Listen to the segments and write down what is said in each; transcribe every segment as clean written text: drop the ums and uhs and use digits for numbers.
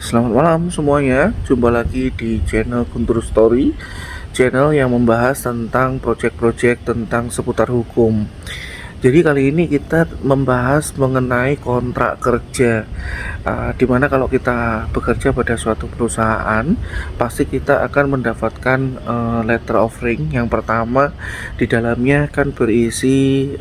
Selamat malam semuanya, jumpa lagi di channel Guntur Story, channel yang membahas tentang proyek-proyek tentang seputar hukum. Jadi kali ini kita membahas mengenai kontrak kerja, dimana kalau kita bekerja pada suatu perusahaan, pasti kita akan mendapatkan letter of ring. Yang pertama, di dalamnya kan berisi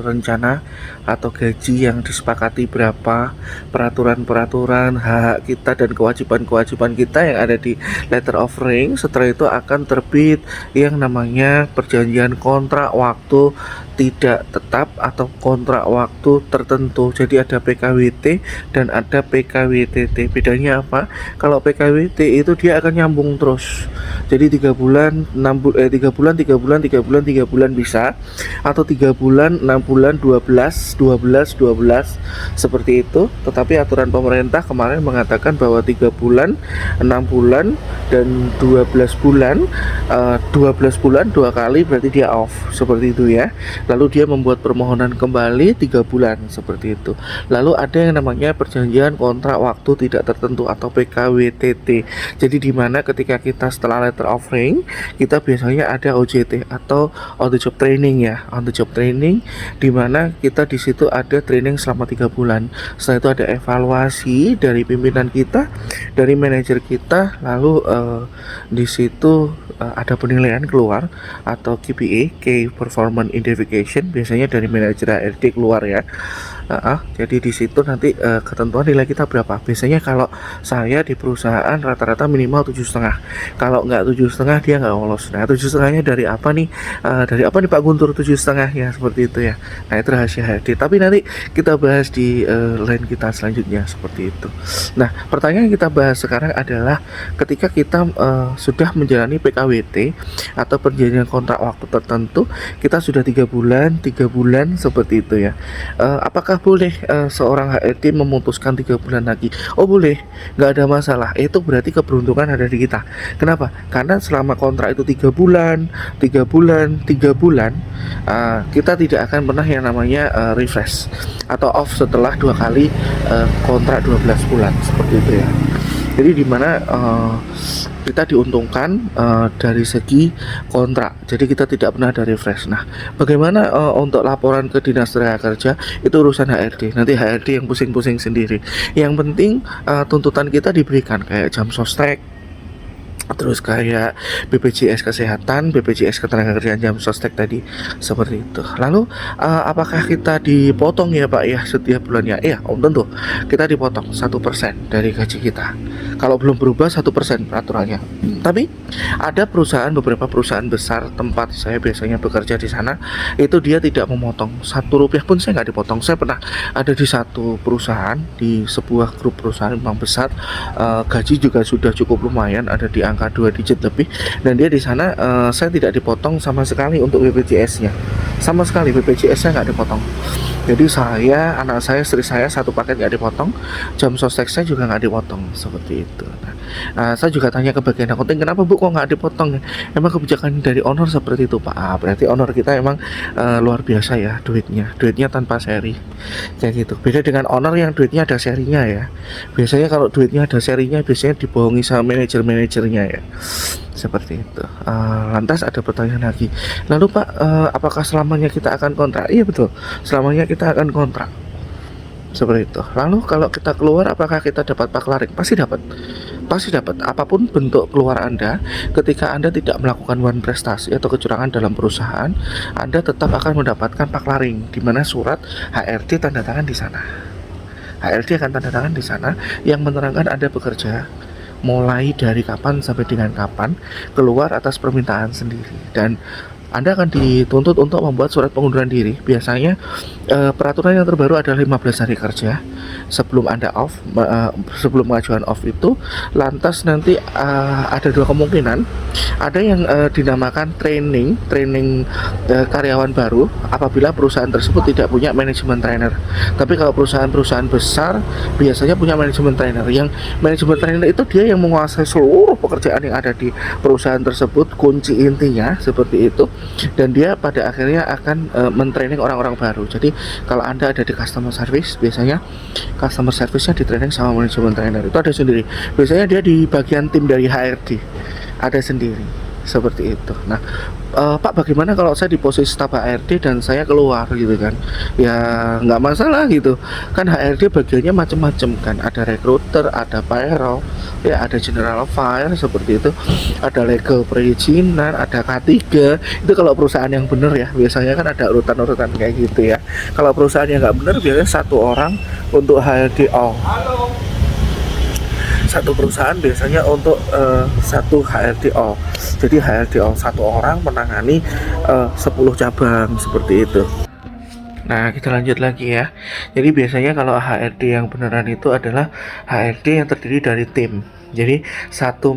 rencana atau gaji yang disepakati berapa, peraturan-peraturan, hak kita dan kewajiban-kewajiban kita yang ada di letter of ring. Setelah itu akan terbit yang namanya perjanjian kontrak waktu tidak tetap atau kontrak waktu tertentu. Jadi ada PKWT dan ada PKWTT. Bedanya apa? Kalau PKWT itu dia akan nyambung terus. Jadi 3 bulan, 3 bulan, 3 bulan, 3 bulan, 3 bulan bisa, atau 3 bulan, 6 bulan, 12, 12, 12 seperti itu. Tetapi aturan pemerintah kemarin mengatakan bahwa 3 bulan, 6 bulan dan 12 bulan, 12 bulan 2 kali berarti dia off, seperti itu ya. Lalu dia membuat permohonan kembali 3 bulan seperti itu. Lalu ada yang namanya perjanjian kontrak waktu tidak tertentu atau PKWTT. Jadi di mana ketika kita setelah letter of ring, kita biasanya ada OJT atau on the job training ya. On the job training di mana kita di situ ada training selama 3 bulan. Setelah itu ada evaluasi dari pimpinan kita, dari manajer kita, lalu di situ ada penilaian keluar atau KPI, Key Performance Identification, biasanya dari manajer HRD keluar ya. Jadi di situ nanti ketentuan nilai kita berapa. Biasanya kalau saya di perusahaan rata-rata minimal 7,5. Kalau nggak 7,5 dia nggak lolos. Nah 7,5-nya dari apa nih? Dari apa nih Pak Guntur 7,5 ya, seperti itu ya. Nah itu rahasia HRD. Tapi nanti kita bahas di line kita selanjutnya seperti itu. Nah pertanyaan yang kita bahas sekarang adalah ketika kita sudah menjalani PKWT atau perjanjian kontrak waktu tertentu, kita sudah 3 bulan seperti itu ya. Apakah boleh seorang HRD memutuskan 3 bulan lagi? Oh boleh, nggak ada masalah. Itu berarti keberuntungan ada di kita. Kenapa? Karena selama kontrak itu 3 bulan, 3 bulan, 3 bulan, kita tidak akan pernah yang namanya refresh atau off setelah 2 kali kontrak 12 bulan seperti itu ya. Jadi dimana kita diuntungkan dari segi kontrak. Jadi kita tidak pernah ada refresh. Nah, bagaimana untuk laporan ke Dinas Tenaga Kerja itu urusan HRD. Nanti HRD yang pusing-pusing sendiri. Yang penting tuntutan kita diberikan kayak jam sostek, terus kayak BPJS Kesehatan, BPJS Ketenagakerjaan, jam sostek tadi seperti itu. Lalu apakah kita dipotong ya Pak ya setiap bulannya? Iya, tentu kita dipotong 1% dari gaji kita. Kalau belum berubah 1% peraturannya. Tapi ada beberapa perusahaan besar tempat saya biasanya bekerja di sana, itu dia tidak memotong 1 rupiah pun saya nggak dipotong. Saya pernah ada di satu perusahaan, di sebuah grup perusahaan memang besar, gaji juga sudah cukup lumayan, ada di angka 2 digit lebih, dan dia di sana saya tidak dipotong sama sekali untuk BPJS-nya, sama sekali BPJS-nya nggak dipotong. Jadi saya, anak saya, istri saya satu paket nggak dipotong, jam sostek saya juga nggak dipotong seperti itu. Nah, saya juga tanya ke bagian accounting, kenapa Bu kok nggak dipotong? Emang kebijakan dari owner seperti itu Pak? Berarti owner kita emang luar biasa ya duitnya tanpa seri kayak gitu. Beda dengan owner yang duitnya ada serinya ya. Biasanya kalau duitnya ada serinya biasanya dibohongi sama manajer-manajernya ya. Seperti itu. Lantas ada pertanyaan lagi. Lalu Pak, apakah selamanya kita akan kontrak? Iya betul. Selamanya kita akan kontrak. Seperti itu. Lalu kalau kita keluar apakah kita dapat paklaring? Pasti dapat. Pasti dapat. Apapun bentuk keluar Anda, ketika Anda tidak melakukan one prestasi atau kecurangan dalam perusahaan, Anda tetap akan mendapatkan paklaring, di mana surat HRD tanda tangan di sana. HRD akan tanda tangan di sana yang menerangkan Anda bekerja mulai dari kapan sampai dengan kapan, keluar atas permintaan sendiri, dan Anda akan dituntut untuk membuat surat pengunduran diri. Biasanya peraturan yang terbaru adalah 15 hari kerja sebelum Anda off, sebelum pengajuan off itu. Lantas nanti ada 2 kemungkinan. Ada yang dinamakan training karyawan baru apabila perusahaan tersebut tidak punya manajemen trainer. Tapi kalau perusahaan-perusahaan besar biasanya punya manajemen trainer. Yang manajemen trainer itu dia yang menguasai seluruh pekerjaan yang ada di perusahaan tersebut. Kunci intinya seperti itu. dan dia pada akhirnya akan mentraining orang-orang baru. Jadi kalau Anda ada di customer service, biasanya customer service-nya di training sama manajemen trainer itu ada sendiri. Biasanya dia di bagian tim dari HRD ada sendiri seperti itu. Nah, Pak, bagaimana kalau saya di posisi staf HRD dan saya keluar gitu kan? Ya nggak masalah gitu. Kan HRD bagiannya macam-macam kan. Ada recruiter, ada payroll, ya ada general file seperti itu. Ada legal perizinan, ada K3. Itu kalau perusahaan yang benar ya. Biasanya kan ada urutan-urutan kayak gitu ya. Kalau perusahaan yang nggak benar biasanya satu orang untuk HRD all. Satu perusahaan biasanya untuk satu HRDO. Jadi HRDO satu orang menangani 10 cabang seperti itu. Nah, kita lanjut lagi ya. Jadi biasanya kalau HRD yang beneran itu adalah HRD yang terdiri dari tim. Jadi satu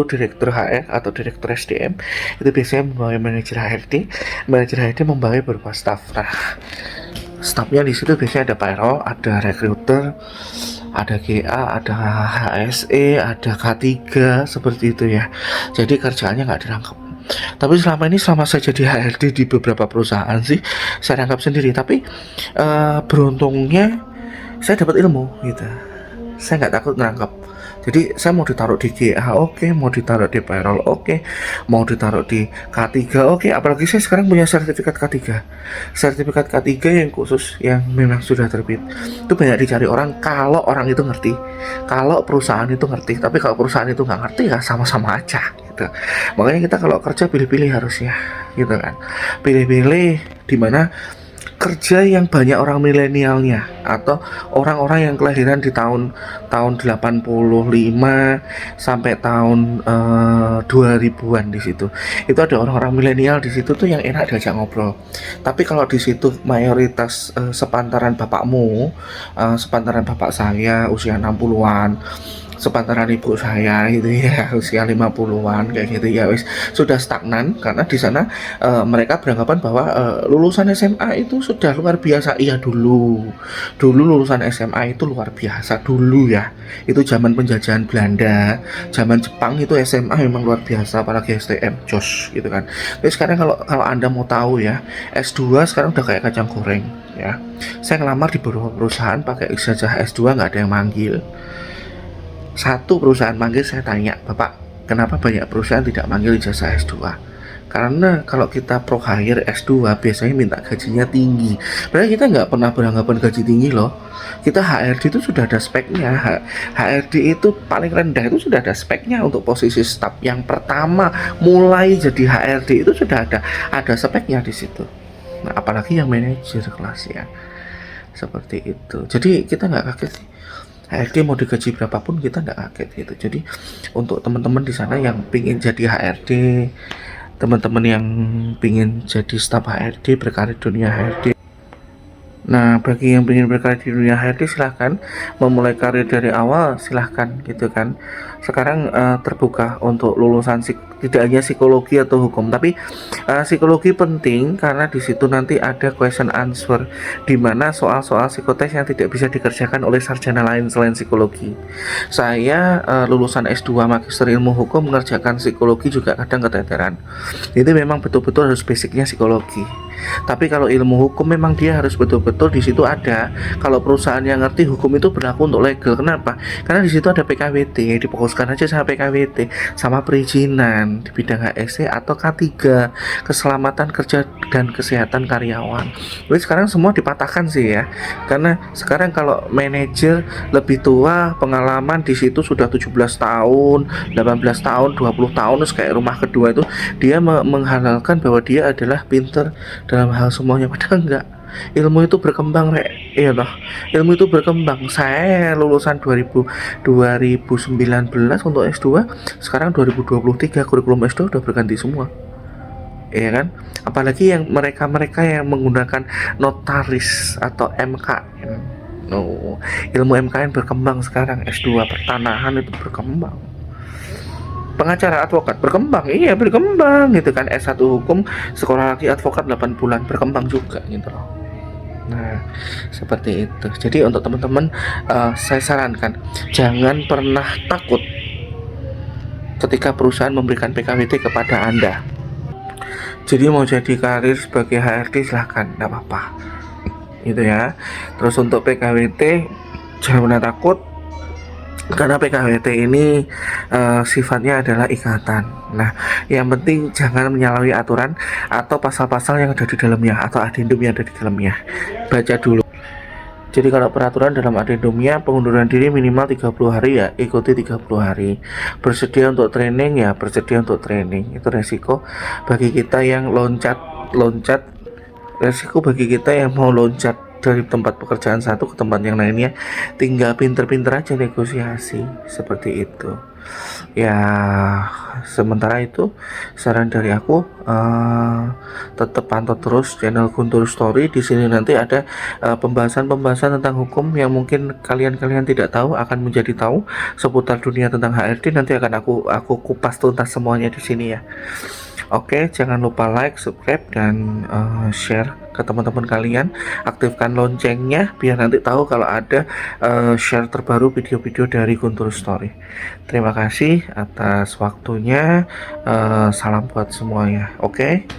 direktur HR atau direktur SDM itu biasanya membawa manajer HRD membawa beberapa staff. Nah, staffnya di situ biasanya ada payroll, ada recruiter, ada GA, ada HSE, ada K3 seperti itu ya. Jadi kerjaannya nggak dirangkap. Tapi selama saya jadi HRD di beberapa perusahaan sih saya rangkap sendiri. Tapi beruntungnya saya dapat ilmu gitu. Saya nggak takut ngerangkap. Jadi saya mau ditaruh di GA oke, mau ditaruh di payroll oke, mau ditaruh di K3 oke. Apalagi saya sekarang punya sertifikat K3. Sertifikat K3 yang khusus yang memang sudah terbit. Itu banyak dicari orang kalau orang itu ngerti, kalau perusahaan itu ngerti. Tapi kalau perusahaan itu nggak ngerti ya sama-sama aja gitu. Makanya kita kalau kerja pilih-pilih harusnya gitu kan. Pilih-pilih di mana kerja yang banyak orang milenialnya atau orang-orang yang kelahiran di tahun 85 sampai tahun 2000-an di situ. Itu ada orang-orang milenial di situ tuh yang enak diajak ngobrol. Tapi kalau di situ mayoritas sepantaran bapakmu, sepantaran bapak saya usia 60-an, sepantaran ibu saya itu ya usia 50-an kayak gitu ya wis sudah stagnan karena di sana mereka beranggapan bahwa lulusan SMA itu sudah luar biasa. Iya dulu lulusan SMA itu luar biasa dulu ya. Itu zaman penjajahan Belanda, zaman Jepang itu SMA memang luar biasa apalagi STM jos gitu kan. Tapi sekarang kalau Anda mau tahu ya, S2 sekarang udah kayak kacang goreng ya. Saya ngelamar di beberapa perusahaan pakai ijazah S2 nggak ada yang manggil. Satu perusahaan manggil, saya tanya, Bapak, kenapa banyak perusahaan tidak manggil ijazah S2? Karena kalau kita pro hire S2 biasanya minta gajinya tinggi. Padahal kita nggak pernah beranggapan gaji tinggi loh. Kita HRD itu sudah ada speknya. HRD itu paling rendah itu sudah ada speknya untuk posisi staff yang pertama mulai jadi HRD itu sudah ada speknya di situ. Nah, apalagi yang manajer kelas ya. Seperti itu. Jadi kita nggak kaget sih. HRD mau digaji berapapun kita nggak kaget gitu. Jadi untuk teman-teman di sana yang pingin jadi HRD, teman-teman yang pingin jadi staf HRD, berkarir dunia HRD. Nah, bagi yang ingin berkarir di dunia HRD silahkan memulai karir dari awal, silahkan gitu kan. Sekarang terbuka untuk lulusan tidak hanya psikologi atau hukum, tapi psikologi penting karena di situ nanti ada question answer di mana soal-soal psikotes yang tidak bisa dikerjakan oleh sarjana lain selain psikologi. Saya lulusan S2 Magister Ilmu Hukum mengerjakan psikologi juga kadang keteteran. Itu memang betul-betul harus basicnya psikologi. Tapi kalau ilmu hukum memang dia harus betul-betul di situ ada. Kalau perusahaan yang ngerti hukum itu berlaku untuk legal. Kenapa? Karena di situ ada PKWT, difokuskan aja sama PKWT, sama perizinan di bidang HSE atau K3, keselamatan kerja dan kesehatan karyawan. Jadi sekarang semua dipatahkan sih ya. Karena sekarang kalau manajer lebih tua, pengalaman di situ sudah 17 tahun, 18 tahun, 20 tahun, terus kayak rumah kedua itu dia menghalalkan bahwa dia adalah pinter dalam hal semuanya, padahal enggak. Ilmu itu berkembang iya toh. Ilmu itu berkembang. Saya lulusan 2019 untuk S2, sekarang 2023 kurikulum S2 udah berganti semua. Iya kan? Apalagi yang mereka yang menggunakan notaris atau MKN. No, ilmu MKN berkembang sekarang. S2 pertanahan itu berkembang. Pengacara advokat berkembang, iya berkembang gitu kan. S1 hukum, sekolah lagi advokat 8 bulan, berkembang juga gitu loh. Nah, seperti itu. Jadi untuk teman-teman saya sarankan jangan pernah takut ketika perusahaan memberikan PKWT kepada Anda. Jadi mau jadi karir sebagai HRD silahkan, nggak apa-apa gitu ya. Terus untuk PKWT jangan pernah takut, karena PKWT ini sifatnya adalah ikatan. Nah, yang penting jangan menyalahi aturan atau pasal-pasal yang ada di dalamnya atau adendum yang ada di dalamnya. Baca dulu. Jadi kalau peraturan dalam adendumnya, pengunduran diri minimal 30 hari ya, ikuti 30 hari. Bersedia untuk training ya, bersedia untuk training. Itu resiko bagi kita yang loncat, resiko bagi kita yang mau loncat dari tempat pekerjaan satu ke tempat yang lainnya. Tinggal pinter-pinter aja negosiasi, seperti itu. Ya, sementara itu saran dari aku, tetap pantau terus channel Guntur Story. Di sini nanti ada pembahasan-pembahasan tentang hukum yang mungkin kalian tidak tahu akan menjadi tahu seputar dunia tentang HRD. Nanti akan aku kupas tuntas semuanya di sini ya. Oke, jangan lupa like, subscribe, dan share ke teman-teman kalian. Aktifkan loncengnya biar nanti tahu kalau ada share terbaru video-video dari Guntur Story. Terima kasih atas waktunya. Salam buat semuanya. Oke.